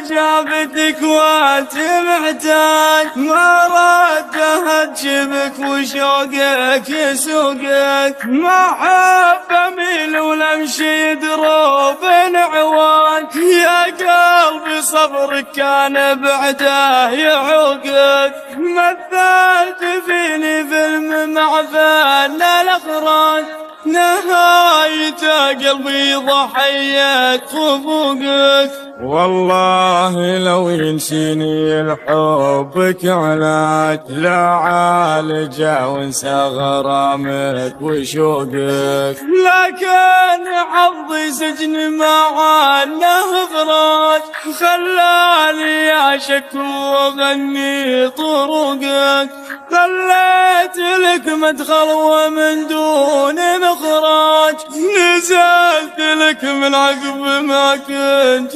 شافتك وانت محتاج، ما ردها تجيبك وشوقك يسوقك. ما حب اميل ولا امشي دروب عوان، يا قلبي صبرك كان بعده يعوقك. مثلت فيني فيلم مع فن الاخراج، نهاية قلبي ضحية خفوقك. والله لو ينسيني الحبك علاج، لا عالجه وانسى غرامك وشوقك. لكن حظي سجن معانه فراج، خلاني أعشق وأغني طرقك. خليت لك مدخل ومن دون مخرج، نزلت لك من عقب ما كنت